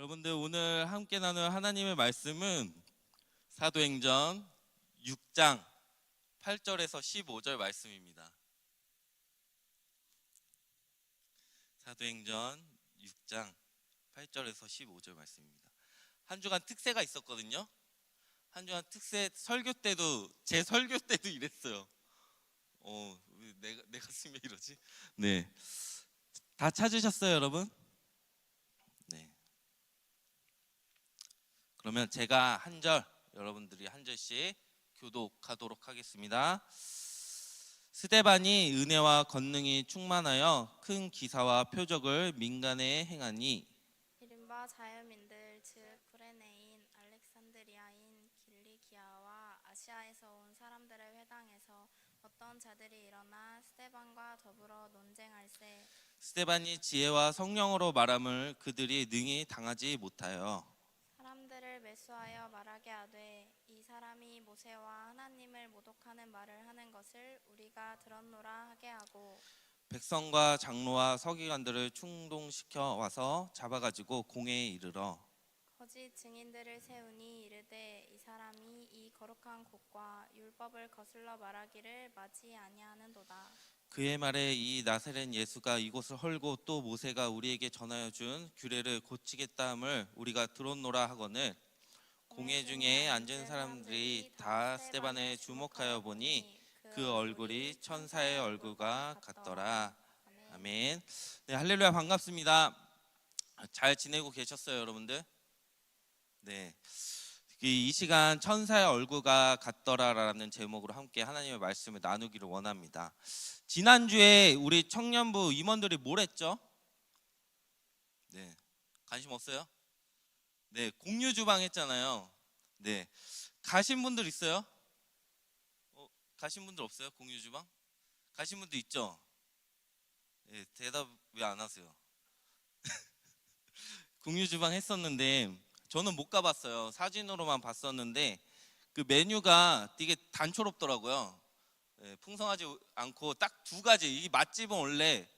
여러분들 오늘 함께 나눌 하나님의 말씀은 사도행전 6장 8절에서 15절 말씀입니다. 사도행전 6장 8절에서 15절 말씀입니다. 한 주간 특세가 있었거든요. 한 주간 특세 설교 때도 제 설교 때도 이랬어요. 내 가슴이 이러지? 네, 다 찾으셨어요, 여러분? 네. 그러면 제가 한 절, 여러분들이 한 절씩 교독하도록 하겠습니다. 스데반이 은혜와 권능이 충만하여 큰 기사와 표적을 민간에 행하니 이른바 자유민들 즉 구레네인 알렉산드리아인 길리기아와 아시아에서 온 사람들의 회당에서 어떤 자들이 일어나 스데반과 더불어 논쟁할세. 스데반이 지혜와 성령으로 말함을 그들이 능히 당하지 못하여 사람들을 매수하여 말하게 하되 이 사람이 모세와 하나님을 모독하는 말을 하는 것을 우리가 들었노라 하게 하고 백성과 장로와 서기관들을 충동시켜 와서 잡아가지고 공회에 이르러 거짓 증인들을 세우니 이르되 이 사람이 이 거룩한 곳과 율법을 거슬러 말하기를 마지 아니하는도다. 그의 말에 이 나사렛 예수가 이곳을 헐고 또 모세가 우리에게 전하여 준 규례를 고치겠다 함을 우리가 들었노라 하거늘 공회 중에 앉은 사람들이 다 스데반을 주목하여 보니 그 얼굴이 천사의 얼굴과 같더라. 아멘. 네, 할렐루야, 반갑습니다. 잘 지내고 계셨어요, 여러분들? 네. 이 시간 천사의 얼굴과 같더라라는 제목으로 함께 하나님의 말씀을 나누기를 원합니다. 지난주에 우리 청년부 임원들이 뭘 했죠? 네, 관심 없어요? 네, 공유 주방 했잖아요. 네, 가신 분들 있어요? 가신 분들 없어요? 공유 주방? 가신 분들 있죠? 네, 대답 왜 안 하세요? 공유 주방 했었는데 저는 못 가봤어요. 사진으로만 봤었는데 그 메뉴가 되게 단초롭더라고요. 네, 풍성하지 않고 딱 두 가지. 이 맛집은 원래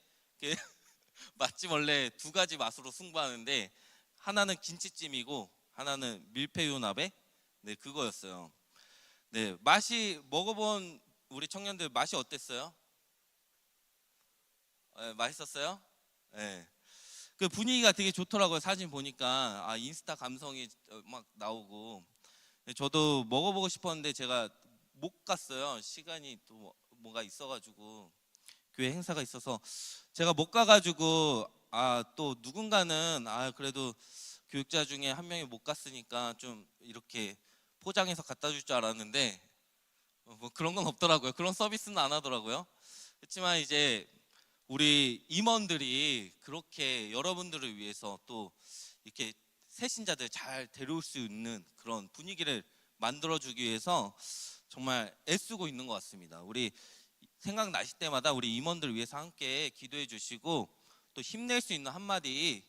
맛집 원래 두 가지 맛으로 승부하는데 하나는 김치찜이고 하나는 밀푀유나베. 네, 그거였어요. 네, 맛이 먹어본 우리 청년들 맛이 어땠어요? 네, 맛있었어요? 네. 그 분위기가 되게 좋더라고요. 사진 보니까 인스타 감성이 막 나오고. 저도 먹어보고 싶었는데 제가 못 갔어요. 시간이 또 뭐가 있어가지고 교회 행사가 있어서 제가 못 가가지고 또 누군가는 그래도 교육자 중에 한 명이 못 갔으니까 좀 이렇게 포장해서 갖다 줄 줄 알았는데 뭐 그런 건 없더라고요. 그런 서비스는 안 하더라고요. 그렇지만 이제 우리 임원들이 그렇게 여러분들을 위해서 또 이렇게 새신자들 잘 데려올 수 있는 그런 분위기를 만들어주기 위해서 정말 애쓰고 있는 것 같습니다. 우리 생각나실 때마다 우리 임원들을 위해서 함께 기도해 주시고 또 힘낼 수 있는 한마디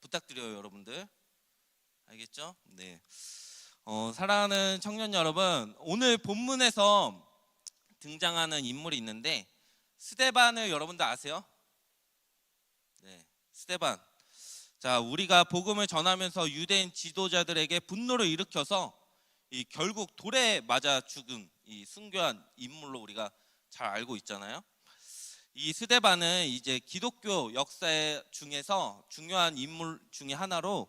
부탁드려요, 여러분들. 알겠죠? 네. 사랑하는 청년 여러분, 오늘 본문에서 등장하는 인물이 있는데 스데반을 여러분들 아세요? 네, 스데반. 자, 우리가 복음을 전하면서 유대인 지도자들에게 분노를 일으켜서 결국 돌에 맞아 죽은 이 순교한 인물로 우리가 잘 알고 있잖아요. 이 스데반은 이제 기독교 역사 중에서 중요한 인물 중에 하나로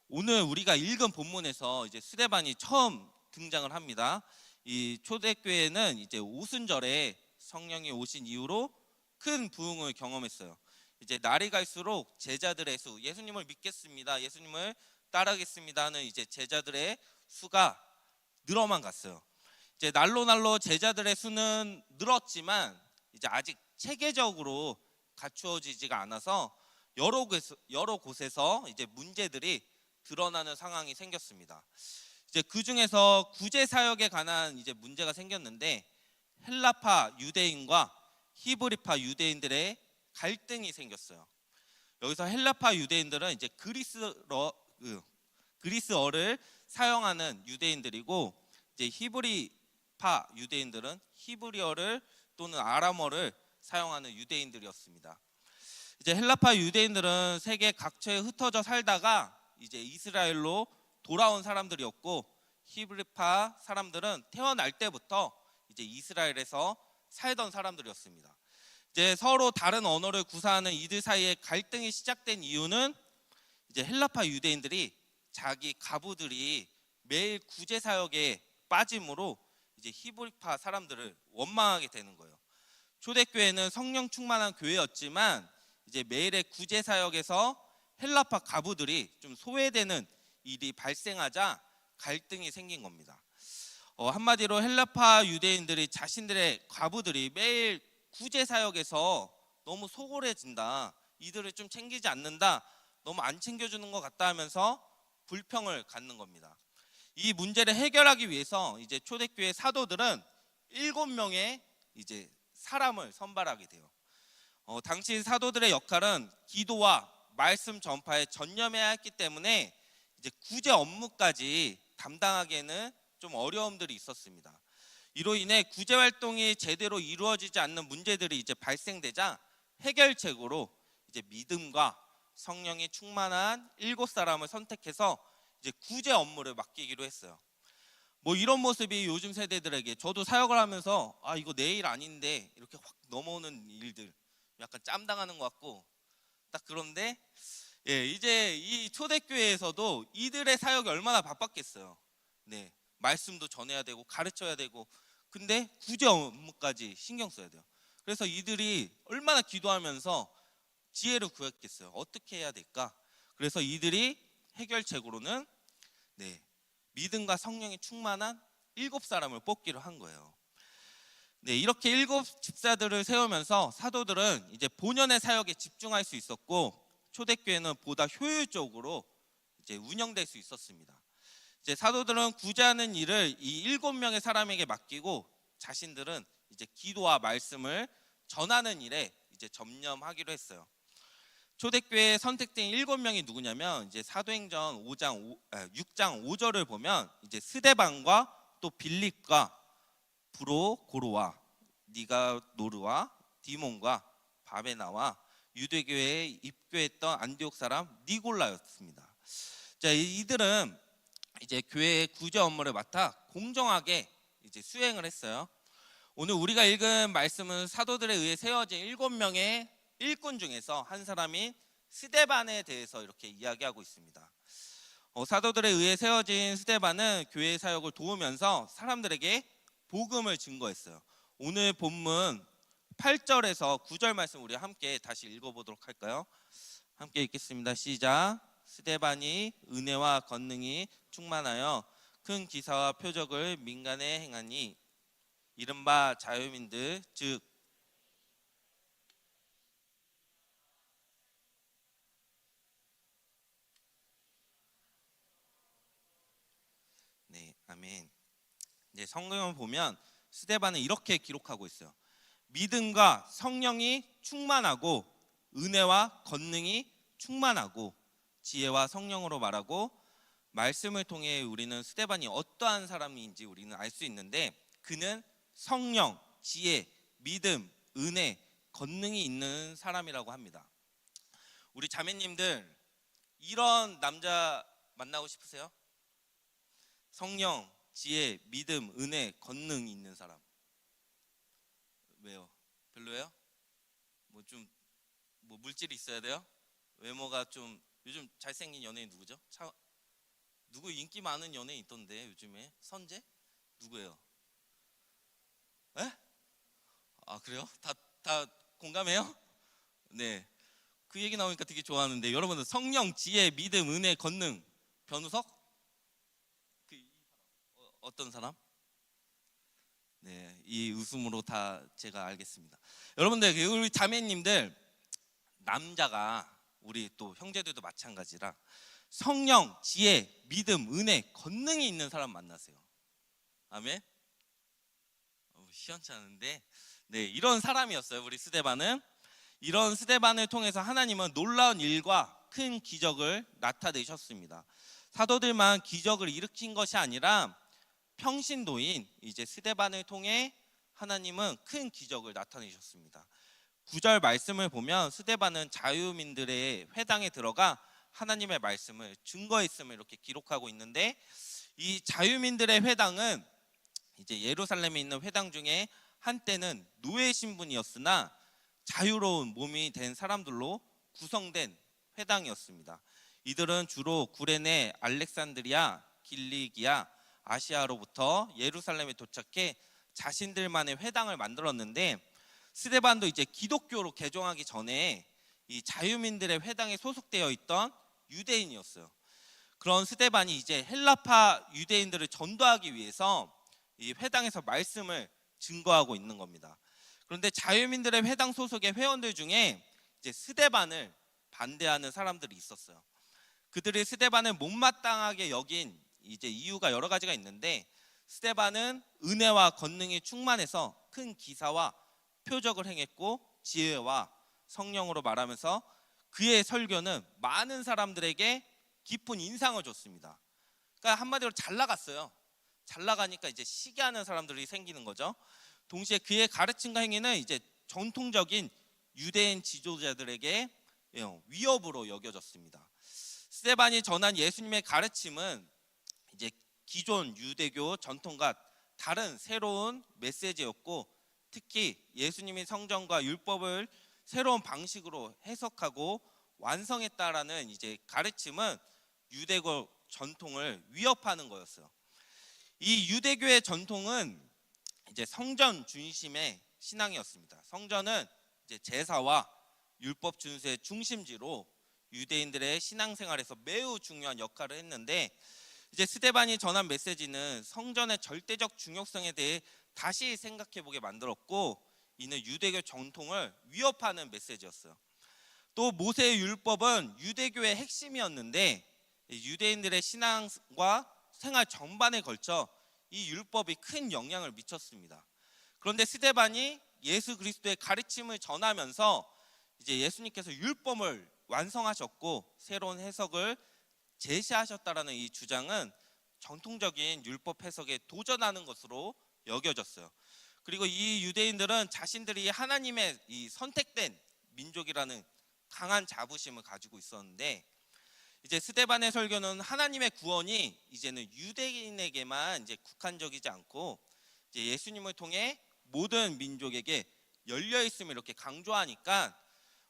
오늘 우리가 읽은 본문에서 이제 스데반이 처음 등장을 합니다. 이 초대교회는 이제 오순절에 성령이 오신 이후로 큰 부흥을 경험했어요. 이제 날이 갈수록 제자들의 수, 예수님을 믿겠습니다, 예수님을 따르겠습니다 하는 이제 제자들의 수가 늘어만 갔어요. 이제 날로 제자들의 수는 늘었지만 이제 아직 체계적으로 갖추어지지가 않아서 여러 곳에서 이제 문제들이 드러나는 상황이 생겼습니다. 이제 그 중에서 구제 사역에 관한 이제 문제가 생겼는데 헬라파 유대인과 히브리파 유대인들의 갈등이 생겼어요. 여기서 헬라파 유대인들은 이제 그리스어를 사용하는 유대인들이고 이제 히브리파 유대인들은 히브리어를 또는 아람어를 사용하는 유대인들이었습니다. 이제 헬라파 유대인들은 세계 각처에 흩어져 살다가 이제 이스라엘로 돌아온 사람들이었고, 히브리파 사람들은 태어날 때부터 이제 이스라엘에서 살던 사람들이었습니다. 이제 서로 다른 언어를 구사하는 이들 사이에 갈등이 시작된 이유는 이제 헬라파 유대인들이 자기 가부들이 매일 구제 사역에 빠짐으로 이제 히브리파 사람들을 원망하게 되는 거예요. 초대교회는 성령 충만한 교회였지만 이제 매일의 구제 사역에서 헬라파 가부들이 좀 소외되는 일이 발생하자 갈등이 생긴 겁니다. 한마디로 헬라파 유대인들이 자신들의 가부들이 매일 구제 사역에서 너무 소홀해진다, 이들을 좀 챙기지 않는다, 너무 안 챙겨주는 것 같다 하면서 불평을 갖는 겁니다. 이 문제를 해결하기 위해서 이제 초대교회 사도들은 7명의 이제 사람을 선발하게 돼요. 당시 사도들의 역할은 기도와 말씀 전파에 전념해야 했기 때문에 이제 구제 업무까지 담당하기에는 좀 어려움들이 있었습니다. 이로 인해 구제 활동이 제대로 이루어지지 않는 문제들이 이제 발생되자 해결책으로 이제 믿음과 성령이 충만한 7사람을 선택해서 이제 구제 업무를 맡기기로 했어요. 뭐 이런 모습이 요즘 세대들에게, 저도 사역을 하면서 이거 내 일 아닌데 이렇게 확 넘어오는 일들, 약간 짬당하는 것 같고 딱 그런데, 이제 이 초대교회에서도 이들의 사역이 얼마나 바빴겠어요. 네, 말씀도 전해야 되고 가르쳐야 되고, 근데 구제 업무까지 신경 써야 돼요. 그래서 이들이 얼마나 기도하면서 지혜를 구했겠어요. 어떻게 해야 될까? 그래서 이들이 해결책으로는 믿음과 성령이 충만한 7사람을 뽑기로 한 거예요. 이렇게 7 집사들을 세우면서 사도들은 이제 본연의 사역에 집중할 수 있었고, 초대교회는 보다 효율적으로 이제 운영될 수 있었습니다. 이제 사도들은 구제하는 일을 이 7명의 사람에게 맡기고, 자신들은 이제 기도와 말씀을 전하는 일에 이제 전념하기로 했어요. 초대교회에 선택된 7명이 누구냐면, 이제 사도행전 6장 5절을 보면 이제 스데반과 또 빌립과 브로고로와 니가노르와 디몬과 바베나와 유대교회에 입교했던 안디옥 사람 니골라였습니다. 자, 이들은 이제 교회의 구제 업무를 맡아 공정하게 이제 수행을 했어요. 오늘 우리가 읽은 말씀은 사도들에 의해 세워진 7명의 일꾼 중에서 한 사람인 스데반에 대해서 이렇게 이야기하고 있습니다. 사도들에 의해 세워진 스데반은 교회 사역을 도우면서 사람들에게 복음을 증거했어요. 오늘 본문 8절에서 9절 말씀 우리 함께 다시 읽어보도록 할까요? 함께 읽겠습니다. 시작. 스데반이 은혜와 권능이 충만하여 큰 기사와 표적을 민간에 행하니 이른바 자유민들 즉 아멘. 성경을 보면 스데반은 이렇게 기록하고 있어요. 믿음과 성령이 충만하고 은혜와 권능이 충만하고 지혜와 성령으로 말하고, 말씀을 통해 우리는 스데반이 어떠한 사람인지 우리는 알 수 있는데, 그는 성령, 지혜, 믿음, 은혜, 권능이 있는 사람이라고 합니다. 우리 자매님들, 이런 남자 만나고 싶으세요? 성령, 지혜, 믿음, 은혜, 권능이 있는 사람. 왜요? 별로예요? 뭐 물질이 있어야 돼요? 외모가 좀, 요즘 잘생긴 연예인 누구죠? 누구 인기 많은 연예인 있던데 요즘에? 선재? 누구예요? 에? 그래요? 다 공감해요? 네. 그 얘기 나오니까 되게 좋아하는데, 여러분들 성령, 지혜, 믿음, 은혜, 권능. 변우석? 어떤 사람? 네, 이 웃음으로 다 제가 알겠습니다. 여러분들, 우리 자매님들, 남자가 우리 또 형제들도 마찬가지라 성령, 지혜, 믿음, 은혜, 권능이 있는 사람 만나세요. 아멘. 시원치 않은데, 이런 사람이었어요. 우리 스데반은. 이런 스데반을 통해서 하나님은 놀라운 일과 큰 기적을 나타내셨습니다. 사도들만 기적을 일으킨 것이 아니라 평신도인 이제 스데반을 통해 하나님은 큰 기적을 나타내셨습니다. 9절 말씀을 보면 스데반은 자유민들의 회당에 들어가 하나님의 말씀을 증거했음을 이렇게 기록하고 있는데, 이 자유민들의 회당은 이제 예루살렘에 있는 회당 중에 한때는 노예 신분이었으나 자유로운 몸이 된 사람들로 구성된 회당이었습니다. 이들은 주로 구레네, 알렉산드리아, 길리기아, 아시아로부터 예루살렘에 도착해 자신들만의 회당을 만들었는데, 스데반도 이제 기독교로 개종하기 전에 이 자유민들의 회당에 소속되어 있던 유대인이었어요. 그런 스데반이 이제 헬라파 유대인들을 전도하기 위해서 이 회당에서 말씀을 증거하고 있는 겁니다. 그런데 자유민들의 회당 소속의 회원들 중에 이제 스데반을 반대하는 사람들이 있었어요. 그들이 스데반을 못마땅하게 여긴 이제 이유가 여러 가지가 있는데, 스데반은 은혜와 권능이 충만해서 큰 기사와 표적을 행했고 지혜와 성령으로 말하면서 그의 설교는 많은 사람들에게 깊은 인상을 줬습니다. 그러니까 한마디로 잘 나갔어요. 잘 나가니까 이제 시기하는 사람들이 생기는 거죠. 동시에 그의 가르침과 행위는 이제 전통적인 유대인 지도자들에게 위협으로 여겨졌습니다. 스데반이 전한 예수님의 가르침은 이제 기존 유대교 전통과 다른 새로운 메시지였고, 특히 예수님이 성경과 율법을 새로운 방식으로 해석하고 완성했다라는 이제 가르침은 유대교 전통을 위협하는 거였어요. 이 유대교의 전통은 이제 성전 중심의 신앙이었습니다. 성전은 이제 제사와 율법 준수의 중심지로 유대인들의 신앙생활에서 매우 중요한 역할을 했는데, 이제 스데반이 전한 메시지는 성전의 절대적 중요성에 대해 다시 생각해 보게 만들었고, 이는 유대교 전통을 위협하는 메시지였어요. 또 모세의 율법은 유대교의 핵심이었는데, 유대인들의 신앙과 생활 전반에 걸쳐 이 율법이 큰 영향을 미쳤습니다. 그런데 스데반이 예수 그리스도의 가르침을 전하면서 이제 예수님께서 율법을 완성하셨고 새로운 해석을 제시하셨다라는 이 주장은 전통적인 율법 해석에 도전하는 것으로 여겨졌어요. 그리고 이 유대인들은 자신들이 하나님의 이 선택된 민족이라는 강한 자부심을 가지고 있었는데, 이제 스데반의 설교는 하나님의 구원이 이제는 유대인에게만 이제 국한적이지 않고 이제 예수님을 통해 모든 민족에게 열려 있음을 이렇게 강조하니까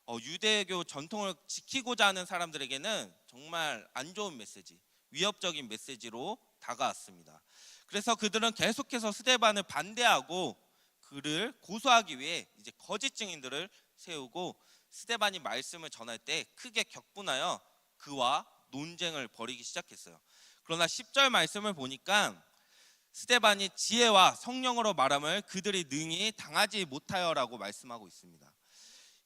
유대교 전통을 지키고자 하는 사람들에게는 정말 안 좋은 메시지, 위협적인 메시지로 다가왔습니다. 그래서 그들은 계속해서 스데반을 반대하고 그를 고소하기 위해 이제 거짓 증인들을 세우고 스데반이 말씀을 전할 때 크게 격분하여 그와 논쟁을 벌이기 시작했어요. 그러나 10절 말씀을 보니까 스데반이 지혜와 성령으로 말함을 그들이 능히 당하지 못하여라고 말씀하고 있습니다.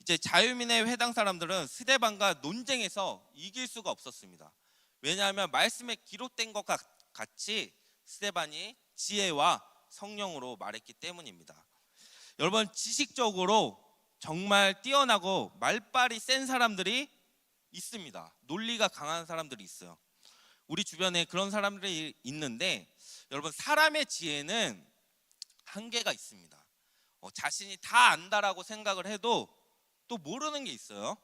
이제 자유민의 회당 사람들은 스데반과 논쟁에서 이길 수가 없었습니다. 왜냐하면 말씀에 기록된 것과 같이 스데반이 지혜와 성령으로 말했기 때문입니다. 여러분, 지식적으로 정말 뛰어나고 말빨이 센 사람들이 있습니다. 논리가 강한 사람들이 있어요. 우리 주변에 그런 사람들이 있는데, 여러분, 사람의 지혜는 한계가 있습니다. 자신이 다 안다라고 생각을 해도 또 모르는 게 있어요.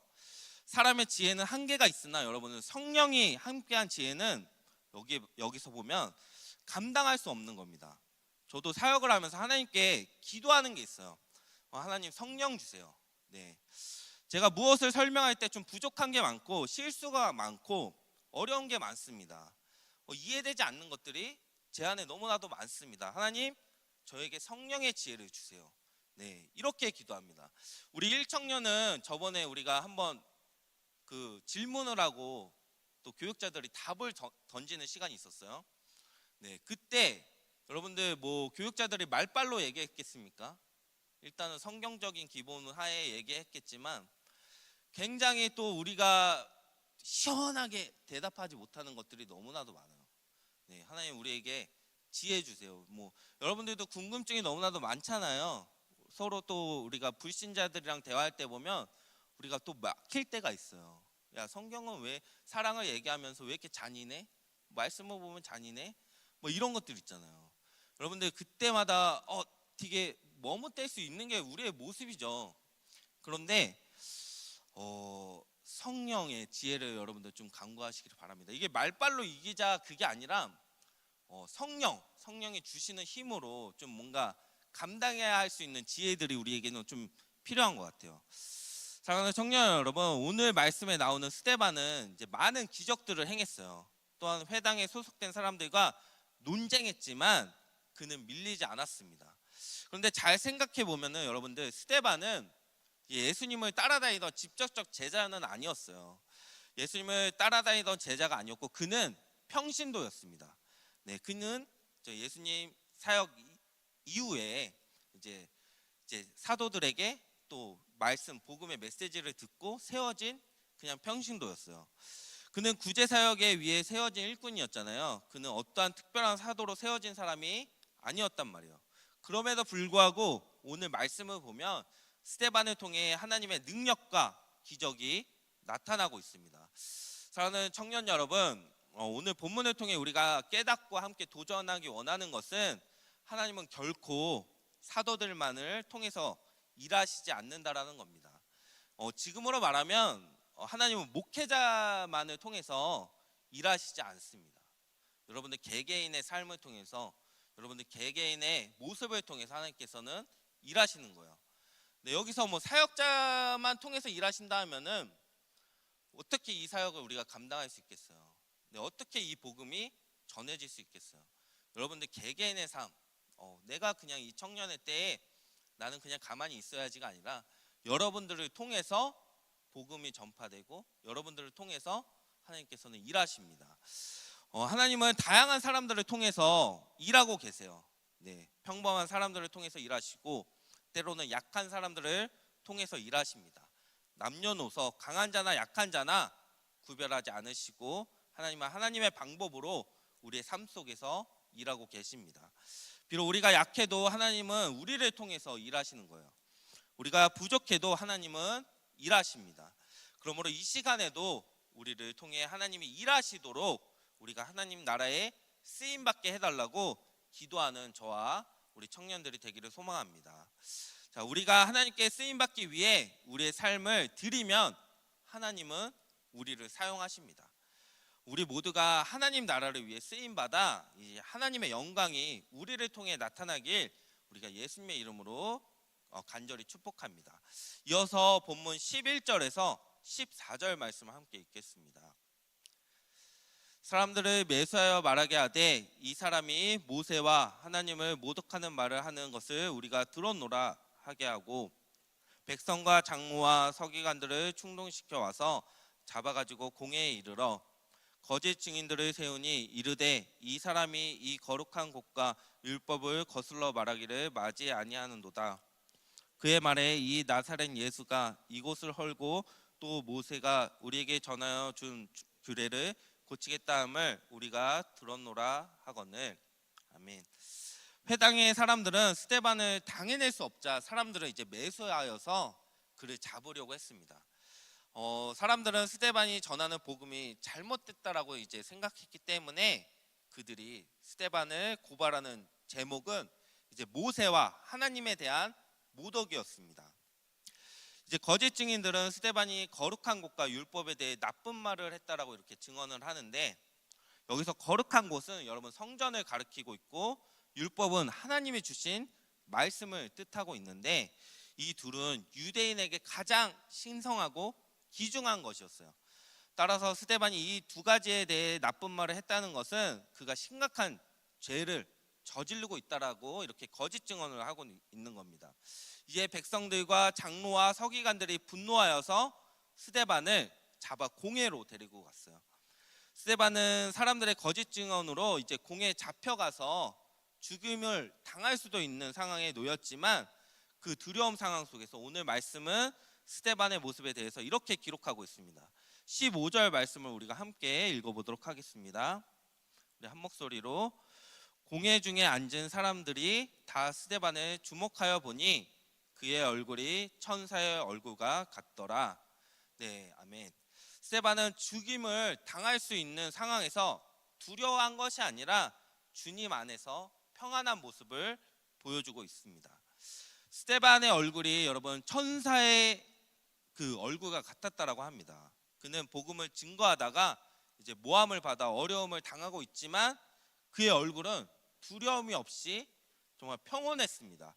사람의 지혜는 한계가 있으나 여러분은 성령이 함께한 지혜는 여기서 보면 감당할 수 없는 겁니다. 저도 사역을 하면서 하나님께 기도하는 게 있어요. 하나님, 성령 주세요. 네. 제가 무엇을 설명할 때 좀 부족한 게 많고 실수가 많고 어려운 게 많습니다. 이해되지 않는 것들이 제 안에 너무나도 많습니다. 하나님, 저에게 성령의 지혜를 주세요. 네, 이렇게 기도합니다. 우리 1청년은 저번에 우리가 한번 그 질문을 하고 또 교육자들이 답을 던지는 시간이 있었어요. 네, 그때 여러분들 뭐 교육자들이 말빨로 얘기했겠습니까? 일단은 성경적인 기본 하에 얘기했겠지만 굉장히 또 우리가 시원하게 대답하지 못하는 것들이 너무나도 많아요. 네, 하나님 우리에게 지혜 주세요. 뭐 여러분들도 궁금증이 너무나도 많잖아요. 서로 또 우리가 불신자들이랑 대화할 때 보면 우리가 또 막힐 때가 있어요. 야, 성경은 왜 사랑을 얘기하면서 왜 이렇게 잔인해? 말씀을 보면 잔인해? 뭐 이런 것들 있잖아요. 여러분들 그때마다 되게 머뭇댈 수 있는 게 우리의 모습이죠. 그런데 성령의 지혜를 여러분들 좀 간구하시기를 바랍니다. 이게 말빨로 이기자 그게 아니라 성령이 주시는 힘으로 좀 뭔가 감당해야 할 수 있는 지혜들이 우리에게는 좀 필요한 것 같아요. 사랑하는 청년 여러분, 오늘 말씀에 나오는 스데반은 이제 많은 기적들을 행했어요. 또한 회당에 소속된 사람들과 논쟁했지만 그는 밀리지 않았습니다. 그런데 잘 생각해 보면은 여러분들, 스데반은 예수님을 따라다니던 직접적 제자는 아니었어요. 예수님을 따라다니던 제자가 아니었고 그는 평신도였습니다. 네, 그는 예수님 사역 이후에 이제 사도들에게 또 말씀 복음의 메시지를 듣고 세워진 그냥 평신도였어요. 그는 구제 사역에 위해 세워진 일꾼이었잖아요. 그는 어떠한 특별한 사도로 세워진 사람이 아니었단 말이에요. 그럼에도 불구하고 오늘 말씀을 보면 스데반을 통해 하나님의 능력과 기적이 나타나고 있습니다. 사랑하는 청년 여러분, 오늘 본문을 통해 우리가 깨닫고 함께 도전하기 원하는 것은 하나님은 결코 사도들만을 통해서 일하시지 않는다라는 겁니다. 지금으로 말하면 하나님은 목회자만을 통해서 일하시지 않습니다. 여러분들 개개인의 삶을 통해서, 여러분들 개개인의 모습을 통해서 하나님께서는 일하시는 거예요. 네, 여기서 뭐 사역자만 통해서 일하신다 하면은 어떻게 이 사역을 우리가 감당할 수 있겠어요? 네, 어떻게 이 복음이 전해질 수 있겠어요? 여러분들 개개인의 삶, 내가 그냥 이 청년의 때에 나는 그냥 가만히 있어야지가 아니라 여러분들을 통해서 복음이 전파되고 여러분들을 통해서 하나님께서는 일하십니다. 하나님은 다양한 사람들을 통해서 일하고 계세요. 네, 평범한 사람들을 통해서 일하시고 때로는 약한 사람들을 통해서 일하십니다. 남녀노소, 강한 자나 약한 자나 구별하지 않으시고 하나님은 하나님의 방법으로 우리의 삶 속에서 일하고 계십니다. 비록 우리가 약해도 하나님은 우리를 통해서 일하시는 거예요. 우리가 부족해도 하나님은 일하십니다. 그러므로 이 시간에도 우리를 통해 하나님이 일하시도록 우리가 하나님 나라에 쓰임받게 해달라고 기도하는 저와 우리 청년들이 되기를 소망합니다. 자, 우리가 하나님께 쓰임받기 위해 우리의 삶을 드리면 하나님은 우리를 사용하십니다. 우리 모두가 하나님 나라를 위해 쓰임받아 이제 하나님의 영광이 우리를 통해 나타나길 우리가 예수님의 이름으로 간절히 축복합니다. 이어서 본문 11절에서 14절 말씀을 함께 읽겠습니다. 사람들을 매수하여 말하게 하되 이 사람이 모세와 하나님을 모독하는 말을 하는 것을 우리가 들었노라 하게 하고 백성과 장로와 서기관들을 충동시켜 와서 잡아가지고 공회에 이르러 거짓 증인들을 세우니 이르되 이 사람이 이 거룩한 곳과 율법을 거슬러 말하기를 맞이 아니하는도다. 그의 말에 이 나사렛 예수가 이곳을 헐고 또 모세가 우리에게 전하여 준 규례를 고치겠다 함을 우리가 들었노라 하거늘. 아멘. 회당의 사람들은 스데반을 당해낼 수 없자 사람들은 이제 매수하여서 그를 잡으려고 했습니다. 사람들은 스데반이 전하는 복음이 잘못됐다라고 이제 생각했기 때문에 그들이 스데반을 고발하는 제목은 이제 모세와 하나님에 대한 모독이었습니다. 이제 거짓 증인들은 스데반이 거룩한 곳과 율법에 대해 나쁜 말을 했다라고 이렇게 증언을 하는데, 여기서 거룩한 곳은 여러분 성전을 가리키고 있고 율법은 하나님이 주신 말씀을 뜻하고 있는데 이 둘은 유대인에게 가장 신성하고 귀중한 것이었어요. 따라서 스데반이 이 두 가지에 대해 나쁜 말을 했다는 것은 그가 심각한 죄를 저지르고 있다라고 이렇게 거짓 증언을 하고 있는 겁니다. 이제 백성들과 장로와 서기관들이 분노하여서 스데반을 잡아 공회로 데리고 갔어요. 스데반은 사람들의 거짓 증언으로 이제 공회에 잡혀가서 죽임을 당할 수도 있는 상황에 놓였지만 그 두려움 상황 속에서 오늘 말씀은 스데반의 모습에 대해서 이렇게 기록하고 있습니다. 15절 말씀을 우리가 함께 읽어보도록 하겠습니다. 우리 한 목소리로. 공회 중에 앉은 사람들이 다 스데반을 주목하여 보니 그의 얼굴이 천사의 얼굴과 같더라. 네, 아멘. 스데반은 죽임을 당할 수 있는 상황에서 두려워한 것이 아니라 주님 안에서 평안한 모습을 보여주고 있습니다. 스데반의 얼굴이 여러분 천사의 그 얼굴과 같았다라고 합니다. 그는 복음을 증거하다가 이제 모함을 받아 어려움을 당하고 있지만 그의 얼굴은 두려움이 없이 정말 평온했습니다.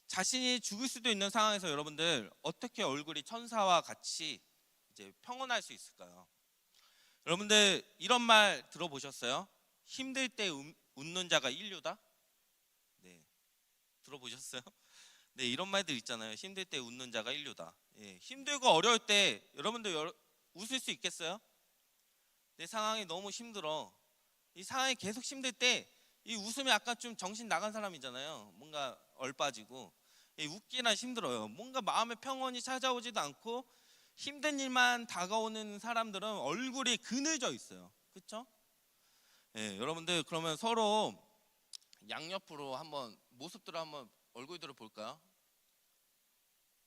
자신이 죽을 수도 있는 상황에서 여러분들 어떻게 얼굴이 천사와 같이 이제 평온할 수 있을까요? 여러분들 이런 말 들어보셨어요? 힘들 때 웃는 자가 인류다? 네, 들어보셨어요? 네, 이런 말들 있잖아요. 힘들 때 웃는 자가 인류다. 예, 힘들고 어려울 때 여러분들 웃을 수 있겠어요? 내 상황이 너무 힘들어. 이 상황이 계속 힘들 때 이 웃음이 약간 좀 정신 나간 사람이잖아요. 뭔가 얼빠지고 웃기나 힘들어요. 뭔가 마음의 평온이 찾아오지도 않고 힘든 일만 다가오는 사람들은 얼굴이 그늘져 있어요. 그렇죠? 예, 여러분들 그러면 서로 양옆으로 한번 모습들을 한번 얼굴들을 볼까요?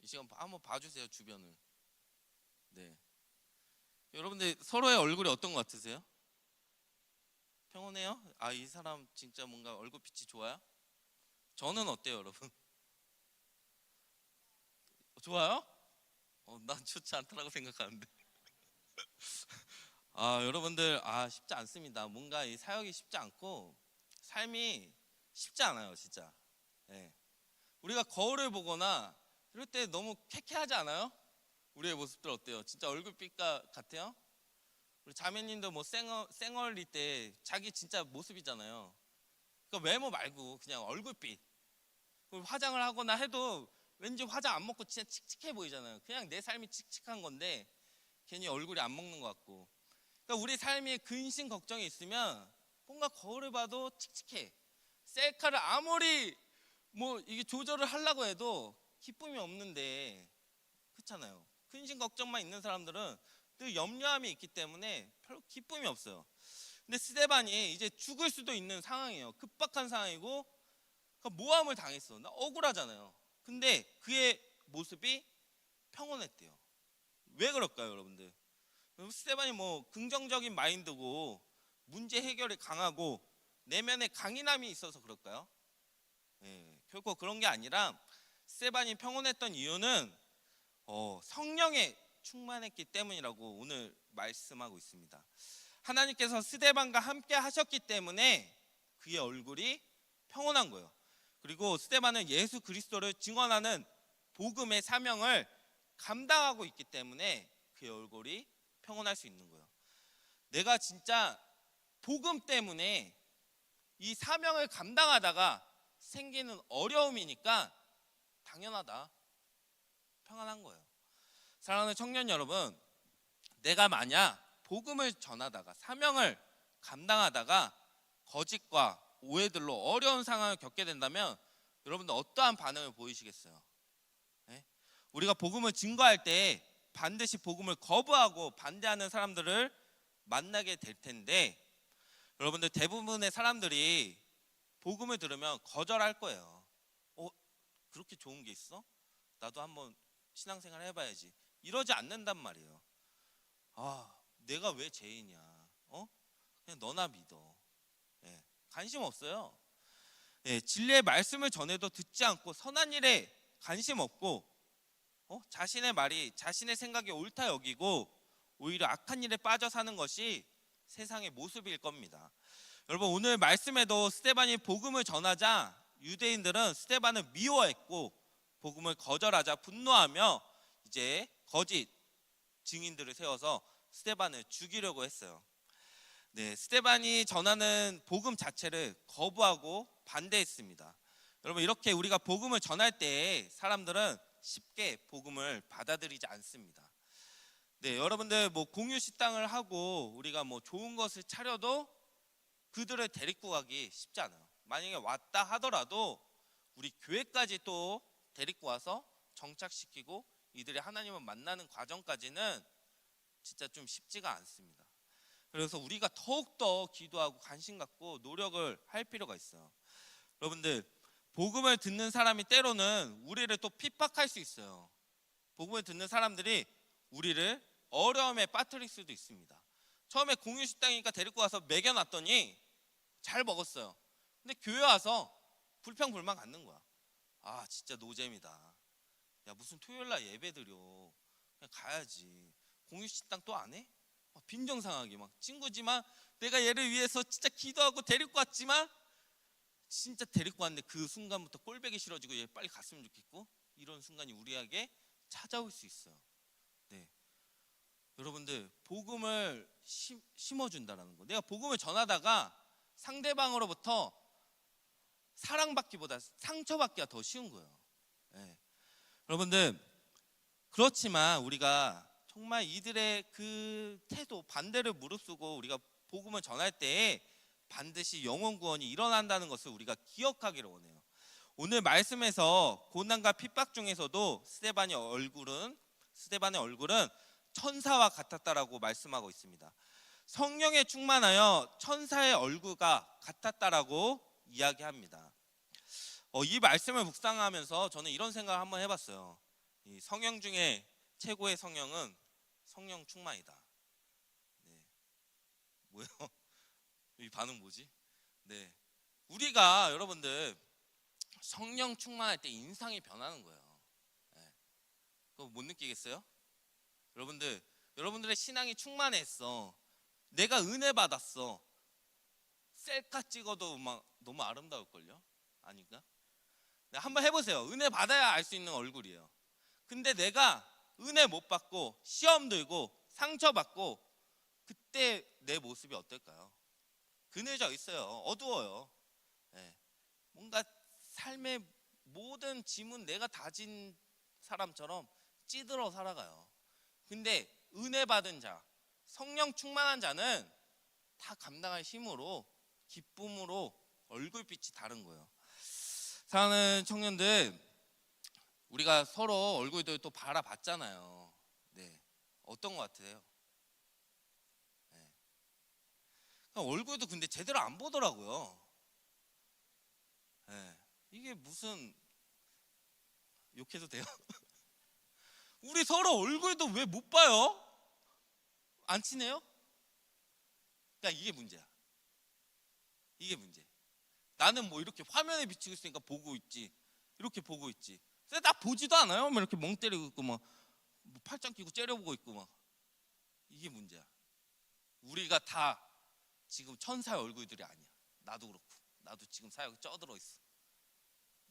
이 시간 한번 봐주세요, 주변을. 네, 여러분들 서로의 얼굴이 어떤 것 같으세요? 평온해요? 아, 이 사람 진짜 뭔가 얼굴빛이 좋아요? 저는 어때요, 여러분? 좋아요? 난 좋지 않다라고 생각하는데. 아, 여러분들 쉽지 않습니다. 뭔가 이 사역이 쉽지 않고 삶이 쉽지 않아요, 진짜. 예. 우리가 거울을 보거나 이럴 때 너무 쾌쾌하지 않아요? 우리의 모습들 어때요? 진짜 얼굴빛 같아요? 우리 자매님도 뭐 쌩얼일 때 자기 진짜 모습이잖아요. 그러니까 외모 말고 그냥 얼굴빛. 그리고 화장을 하거나 해도 왠지 화장 안 먹고 진짜 칙칙해 보이잖아요. 그냥 내 삶이 칙칙한 건데 괜히 얼굴이 안 먹는 것 같고. 그러니까 우리 삶에 근심 걱정이 있으면 뭔가 거울을 봐도 칙칙해. 셀카를 아무리 뭐 이게 조절을 하려고 해도 기쁨이 없는데, 그렇잖아요. 근심 걱정만 있는 사람들은 늘 염려함이 있기 때문에 별로 기쁨이 없어요. 근데 스데반이 이제 죽을 수도 있는 상황이에요. 급박한 상황이고 모함을 당했어. 나 억울하잖아요. 근데 그의 모습이 평온했대요. 왜 그럴까요, 여러분들? 스데반이 뭐 긍정적인 마인드고 문제 해결이 강하고 내면에 강인함이 있어서 그럴까요? 결코 그런 게 아니라 스데반이 평온했던 이유는 성령에 충만했기 때문이라고 오늘 말씀하고 있습니다. 하나님께서 스데반과 함께 하셨기 때문에 그의 얼굴이 평온한 거예요. 그리고 스데반은 예수 그리스도를 증언하는 복음의 사명을 감당하고 있기 때문에 그의 얼굴이 평온할 수 있는 거예요. 내가 진짜 복음 때문에 이 사명을 감당하다가 생기는 어려움이니까 당연하다, 평안한 거예요. 사랑하는 청년 여러분, 내가 만약 복음을 전하다가 사명을 감당하다가 거짓과 오해들로 어려운 상황을 겪게 된다면 여러분들 어떠한 반응을 보이시겠어요? 네? 우리가 복음을 증거할 때 반드시 복음을 거부하고 반대하는 사람들을 만나게 될 텐데, 여러분들 대부분의 사람들이 복음을 들으면 거절할 거예요. 그렇게 좋은 게 있어? 나도 한번 신앙생활 해봐야지. 이러지 않는단 말이에요. 내가 왜 죄인이야? 그냥 너나 믿어. 관심 없어요. 진리의 말씀을 전해도 듣지 않고 선한 일에 관심 없고 자신의 말이 자신의 생각이 옳다 여기고 오히려 악한 일에 빠져 사는 것이 세상의 모습일 겁니다. 여러분, 오늘 말씀에도 스데반이 복음을 전하자 유대인들은 스데반을 미워했고 복음을 거절하자 분노하며 이제 거짓 증인들을 세워서 스데반을 죽이려고 했어요. 네, 스데반이 전하는 복음 자체를 거부하고 반대했습니다. 여러분, 이렇게 우리가 복음을 전할 때 사람들은 쉽게 복음을 받아들이지 않습니다. 네, 여러분들 뭐 공유 식당을 하고 우리가 뭐 좋은 것을 차려도 그들을 데리고 가기 쉽지 않아요. 만약에 왔다 하더라도 우리 교회까지 또 데리고 와서 정착시키고 이들이 하나님을 만나는 과정까지는 진짜 좀 쉽지가 않습니다. 그래서 우리가 더욱더 기도하고 관심 갖고 노력을 할 필요가 있어요. 여러분들, 복음을 듣는 사람이 때로는 우리를 또 핍박할 수 있어요. 복음을 듣는 사람들이 우리를 어려움에 빠뜨릴 수도 있습니다. 처음에 공유식당이니까 데리고 와서 먹여놨더니 잘 먹었어요. 근데 교회 와서 불평불만 갖는 거야. 진짜 노잼이다. 야, 무슨 토요일날 예배 드려. 그냥 가야지. 공유식당 또 안 해? 빈정상하게 막 친구지만 내가 얘를 위해서 진짜 기도하고 데리고 왔지만 진짜 데리고 왔는데 그 순간부터 꼴배기 싫어지고 얘 빨리 갔으면 좋겠고 이런 순간이 우리에게 찾아올 수 있어요. 네, 여러분들 복음을 심어준다라는 거. 내가 복음을 전하다가 상대방으로부터 사랑받기보다 상처받기가 더 쉬운 거예요. 네. 여러분들 그렇지만 우리가 정말 이들의 그 태도 반대를 무릅쓰고 우리가 복음을 전할 때에 반드시 영혼 구원이 일어난다는 것을 우리가 기억하기를 원해요. 오늘 말씀에서 고난과 핍박 중에서도 스데반의 얼굴은 천사와 같았다라고 말씀하고 있습니다. 성령에 충만하여 천사의 얼굴과 같았다라고 이야기합니다. 이 말씀을 묵상하면서 저는 이런 생각을 한번 해봤어요. 이 성령 중에 최고의 성령은 성령 충만이다. 네. 뭐요? 이 반응 뭐지? 네. 우리가 여러분들 성령 충만할 때 인상이 변하는 거예요. 네. 그거 못 느끼겠어요? 여러분들의 신앙이 충만했어. 내가 은혜 받았어. 셀카 찍어도 막 너무 아름다울걸요? 아닌가? 네, 한번 해보세요. 은혜 받아야 알 수 있는 얼굴이에요. 근데 내가 은혜 못 받고 시험 들고 상처받고 그때 내 모습이 어떨까요? 그늘져 있어요. 어두워요. 네. 뭔가 삶의 모든 짐은 내가 다진 사람처럼 찌들어 살아가요. 근데 은혜 받은 자, 성령 충만한 자는 다 감당할 힘으로 기쁨으로 얼굴빛이 다른 거예요. 사랑하는 청년들, 우리가 서로 얼굴들 또 바라봤잖아요. 네, 어떤 것 같으세요? 네. 얼굴도 근데 제대로 안 보더라고요. 네. 이게 무슨 욕해도 돼요? 우리 서로 얼굴도 왜 못 봐요? 안 친해요? 그러니까 이게 문제야. 이게 문제. 나는 뭐 이렇게 화면에 비치고 있으니까 보고 있지. 이렇게 보고 있지. 근데 나 보지도 않아요. 막 이렇게 멍 때리고 있고 막 팔짱 끼고 째려보고 있고 막. 이게 문제야. 우리가 다 지금 천사의 얼굴들이 아니야. 나도 그렇고. 나도 지금 사역에 쪄들어 있어.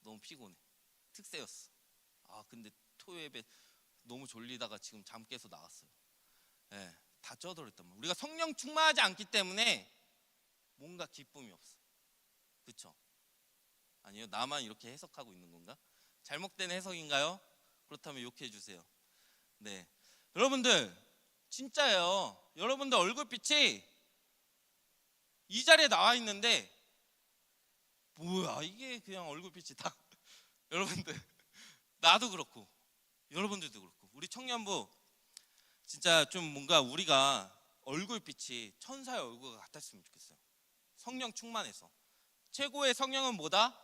너무 피곤해. 특세였어. 근데 토요예배 너무 졸리다가 지금 잠 깨서 나왔어요. 네, 다 쪄들어 있단 말이야. 우리가 성령 충만하지 않기 때문에 뭔가 기쁨이 없어. 그렇죠? 아니요, 나만 이렇게 해석하고 있는 건가? 잘못된 해석인가요? 그렇다면 욕해 주세요. 네, 여러분들 진짜예요. 여러분들 얼굴빛이 이 자리에 나와 있는데 뭐야 이게 그냥 얼굴빛이 다 여러분들 나도 그렇고 여러분들도 그렇고 우리 청년부 진짜 좀 뭔가 우리가 얼굴빛이 천사의 얼굴과 같았으면 좋겠어요. 성령 충만해서. 최고의 성령은 뭐다?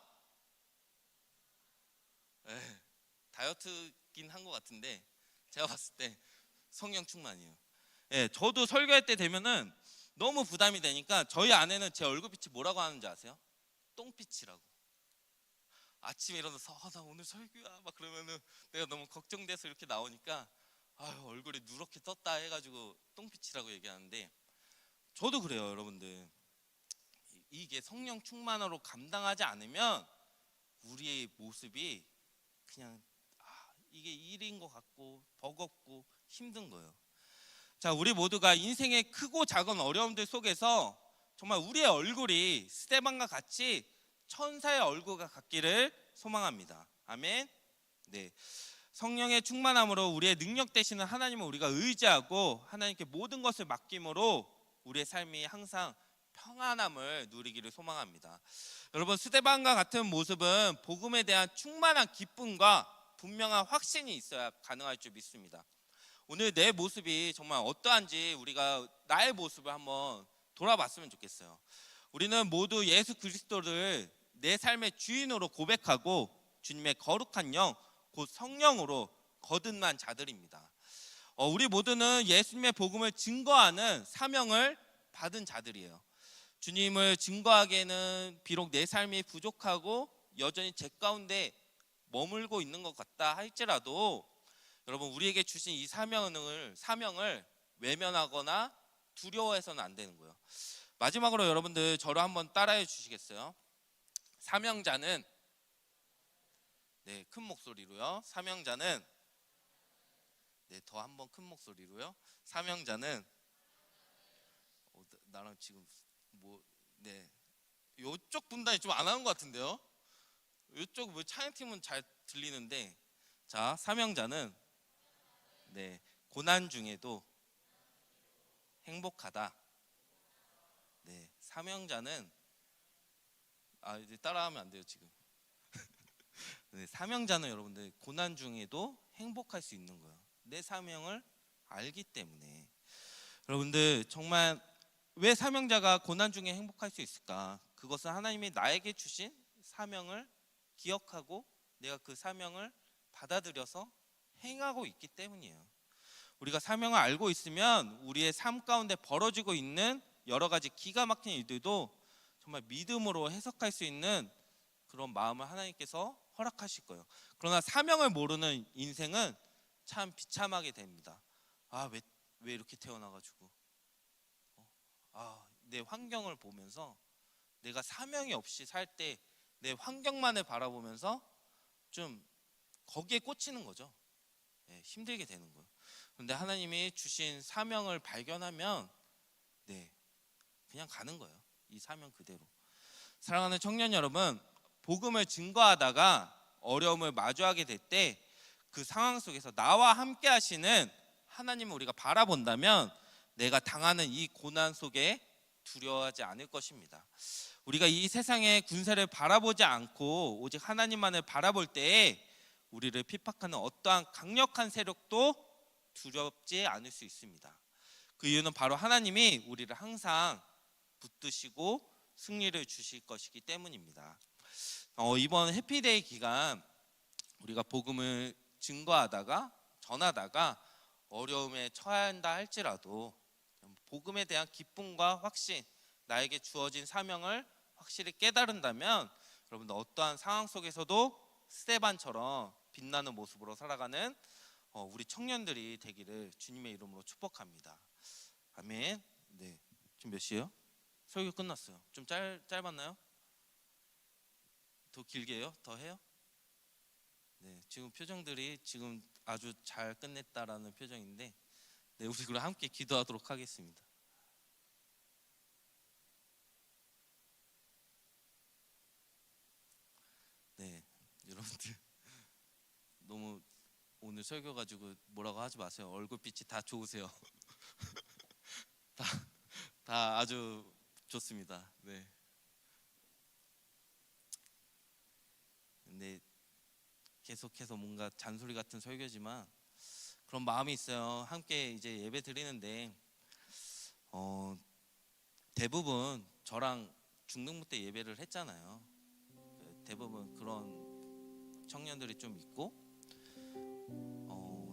다이어트긴 한 것 같은데 제가 봤을 때 성령 충만이에요. 저도 설교할 때 되면은 너무 부담이 되니까 저희 아내는 제 얼굴빛이 뭐라고 하는지 아세요? 똥빛이라고. 아침에 일어나서 나 오늘 설교야 막 그러면은 내가 너무 걱정돼서 이렇게 나오니까 얼굴이 누렇게 떴다 해가지고 똥빛이라고 얘기하는데 저도 그래요. 여러분들 이게 성령 충만으로 감당하지 않으면 우리의 모습이 그냥 이게 일인 것 같고 버겁고 힘든 거예요. 자, 우리 모두가 인생의 크고 작은 어려움들 속에서 정말 우리의 얼굴이 스데반과 같이 천사의 얼굴과 같기를 소망합니다. 아멘. 네, 성령의 충만함으로 우리의 능력 되시는 하나님을 우리가 의지하고 하나님께 모든 것을 맡김으로 우리의 삶이 항상 평안함을 누리기를 소망합니다. 여러분, 스데반과 같은 모습은 복음에 대한 충만한 기쁨과 분명한 확신이 있어야 가능할 줄 믿습니다. 오늘 내 모습이 정말 어떠한지 우리가 나의 모습을 한번 돌아봤으면 좋겠어요. 우리는 모두 예수 그리스도를 내 삶의 주인으로 고백하고 주님의 거룩한 영, 곧 성령으로 거듭난 자들입니다. 우리 모두는 예수님의 복음을 증거하는 사명을 받은 자들이에요. 주님을 증거하기에는 비록 내 삶이 부족하고 여전히 제 가운데 머물고 있는 것 같다 할지라도 여러분, 우리에게 주신 이 사명을 외면하거나 두려워해서는 안 되는 거예요. 마지막으로 여러분들 저를 한번 따라해 주시겠어요? 사명자는, 네, 큰 목소리로요. 사명자는, 네, 더 한번 큰 목소리로요. 사명자는, 나랑 지금 네, 요쪽 분단이 좀 안 하는 것 같은데요. 요쪽 찬양팀은 잘 들리는데, 자, 사명자는, 네, 고난 중에도 행복하다. 네, 사명자는, 이제 따라하면 안 돼요 지금. 네, 사명자는 여러분들 고난 중에도 행복할 수 있는 거예요. 내 사명을 알기 때문에. 여러분들 정말 왜 사명자가 고난 중에 행복할 수 있을까? 그것은 하나님이 나에게 주신 사명을 기억하고 내가 그 사명을 받아들여서 행하고 있기 때문이에요. 우리가 사명을 알고 있으면 우리의 삶 가운데 벌어지고 있는 여러 가지 기가 막힌 일들도 정말 믿음으로 해석할 수 있는 그런 마음을 하나님께서 허락하실 거예요. 그러나 사명을 모르는 인생은 참 비참하게 됩니다. 왜 이렇게 태어나가지고 내 환경을 보면서 내가 사명이 없이 살 때 내 환경만을 바라보면서 좀 거기에 꽂히는 거죠. 네, 힘들게 되는 거예요. 그런데 하나님이 주신 사명을 발견하면 네, 그냥 가는 거예요. 이 사명 그대로. 사랑하는 청년 여러분, 복음을 증거하다가 어려움을 마주하게 될 때 그 상황 속에서 나와 함께 하시는 하나님을 우리가 바라본다면 내가 당하는 이 고난 속에 두려워하지 않을 것입니다. 우리가 이 세상의 군세를 바라보지 않고 오직 하나님만을 바라볼 때에 우리를 핍박하는 어떠한 강력한 세력도 두렵지 않을 수 있습니다. 그 이유는 바로 하나님이 우리를 항상 붙드시고 승리를 주실 것이기 때문입니다. 이번 해피데이 기간 우리가 복음을 증거하다가 전하다가 어려움에 처해야 한다 할지라도 복음에 대한 기쁨과 확신, 나에게 주어진 사명을 확실히 깨달은다면 여러분들 어떠한 상황 속에서도 스데반처럼 빛나는 모습으로 살아가는 우리 청년들이 되기를 주님의 이름으로 축복합니다. 아멘. 네, 지금 몇 시예요? 설교 끝났어요. 좀 짧았나요? 더 길게 해요? 더 해요? 네, 지금 표정들이 지금 아주 잘 끝냈다라는 표정인데, 네, 우리 그럼 함께 기도하도록 하겠습니다. 네, 여러분들 너무 오늘 설교 가지고 뭐라고 하지 마세요. 얼굴빛이 다 좋으세요. 다 아주 좋습니다. 네. 근데 계속해서 뭔가 잔소리 같은 설교지만 그런 마음이 있어요. 함께 이제 예배 드리는데 대부분 저랑 중등부 때 예배를 했잖아요. 대부분 그런 청년들이 좀 있고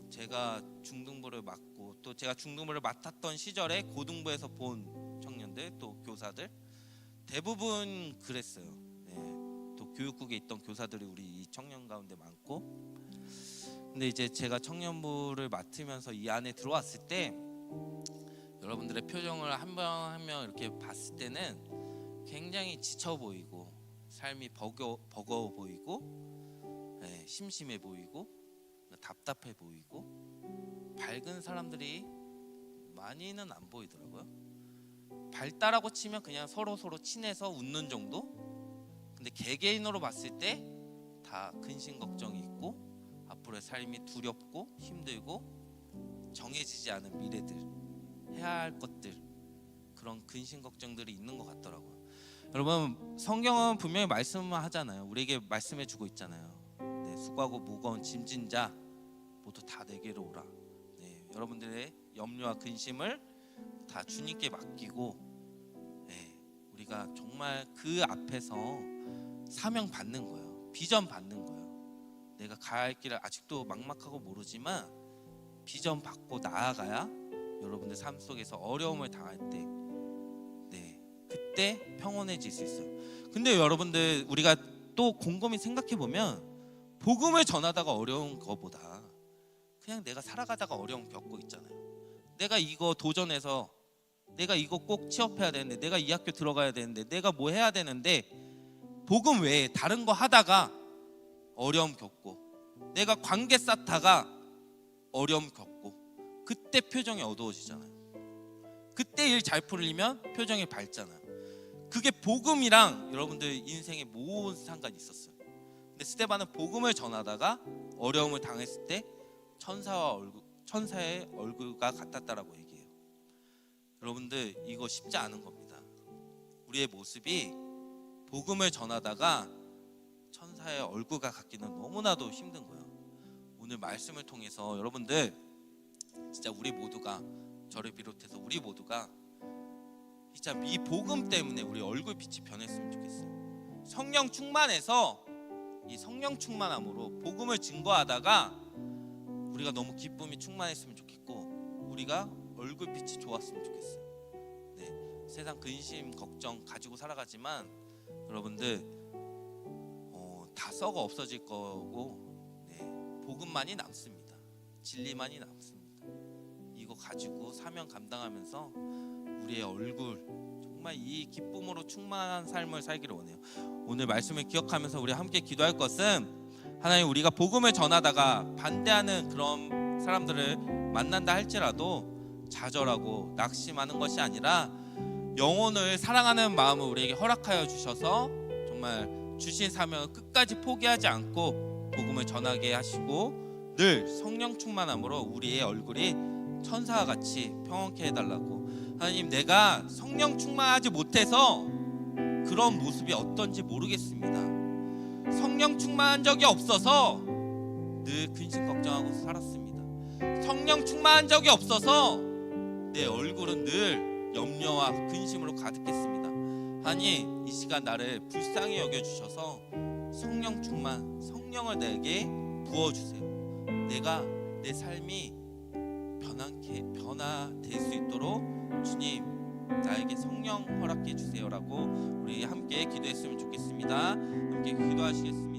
제가 중등부를 맡고 또 제가 중등부를 맡았던 시절에 고등부에서 본 청년들 또 교사들 대부분 그랬어요. 네, 또 교육국에 있던 교사들이 우리 이 청년 가운데 많고, 근데 이제 제가 청년부를 맡으면서 이 안에 들어왔을 때 여러분들의 표정을 한 명 한 명 이렇게 봤을 때는 굉장히 지쳐 보이고 삶이 버거워 보이고 심심해 보이고 답답해 보이고 밝은 사람들이 많이는 안 보이더라고요. 발달하고 치면 그냥 서로 친해서 웃는 정도? 근데 개개인으로 봤을 때 다 근심 걱정이 있고 앞으로의 삶이 두렵고 힘들고 정해지지 않은 미래들, 해야 할 것들, 그런 근심 걱정들이 있는 것 같더라고요. 여러분, 성경은 분명히 말씀만 하잖아요. 우리에게 말씀해 주고 있잖아요. 네, 수고하고 무거운 짐진 자 모두 다 내게로 오라. 네, 여러분들의 염려와 근심을 다 주님께 맡기고 우리가 정말 그 앞에서 사명 받는 거예요. 비전 받는 거예요. 내가 가야 할 길을 아직도 막막하고 모르지만 비전 받고 나아가야 여러분들 삶 속에서 어려움을 당할 때 그때 평온해질 수 있어요. 근데 여러분들 우리가 또 곰곰이 생각해 보면 복음을 전하다가 어려운 것보다 그냥 내가 살아가다가 어려움 겪고 있잖아요. 내가 이거 도전해서 내가 이거 꼭 취업해야 되는데, 내가 이 학교 들어가야 되는데, 내가 뭐 해야 되는데, 복음 외에 다른 거 하다가 어려움 겪고, 내가 관계 쌓다가 어려움 겪고, 그때 표정이 어두워지잖아요. 그때 일 잘 풀리면 표정이 밝잖아요. 그게 복음이랑 여러분들 인생에 모든 상관이 있었어요. 근데 스데반은 복음을 전하다가 어려움을 당했을 때 천사의 얼굴과 같았다라고 얘기해요. 여러분들 이거 쉽지 않은 겁니다. 우리의 모습이 복음을 전하다가 천사의 얼굴과 같기는 너무나도 힘든 거예요. 오늘 말씀을 통해서 여러분들 진짜 우리 모두가, 저를 비롯해서 우리 모두가 진짜 이 복음 때문에 우리 얼굴빛이 변했으면 좋겠어요. 성령 충만해서 이 성령 충만함으로 복음을 증거하다가 우리가 너무 기쁨이 충만했으면 좋겠고, 우리가 얼굴빛이 좋았으면 좋겠어요. 네, 세상 근심 걱정 가지고 살아가지만 여러분들 다 썩어 없어질 거고, 네, 복음만이 남습니다. 진리만이 남습니다. 이거 가지고 사명 감당하면서 우리의 얼굴 정말 이 기쁨으로 충만한 삶을 살기를 원해요. 오늘 말씀을 기억하면서 우리 함께 기도할 것은, 하나님, 우리가 복음을 전하다가 반대하는 그런 사람들을 만난다 할지라도 좌절하고 낙심하는 것이 아니라 영혼을 사랑하는 마음을 우리에게 허락하여 주셔서 정말 주신 사명을 끝까지 포기하지 않고 복음을 전하게 하시고, 늘 성령 충만함으로 우리의 얼굴이 천사와 같이 평온케 해달라고. 하나님, 내가 성령 충만하지 못해서 그런 모습이 어떤지 모르겠습니다. 성령 충만한 적이 없어서 늘 근심 걱정하고 살았습니다. 성령 충만한 적이 없어서 내 얼굴은 늘 염려와 근심으로 가득했습니다. 하나님, 이 시간 나를 불쌍히 여겨주셔서 성령 충만, 성령을 내게 부어주세요. 내가 내 삶이 변화될 수 있도록 주님, 나에게 성령 허락해 주세요라고 우리 함께 기도했으면 좋겠습니다. 함께 기도하시겠습니다.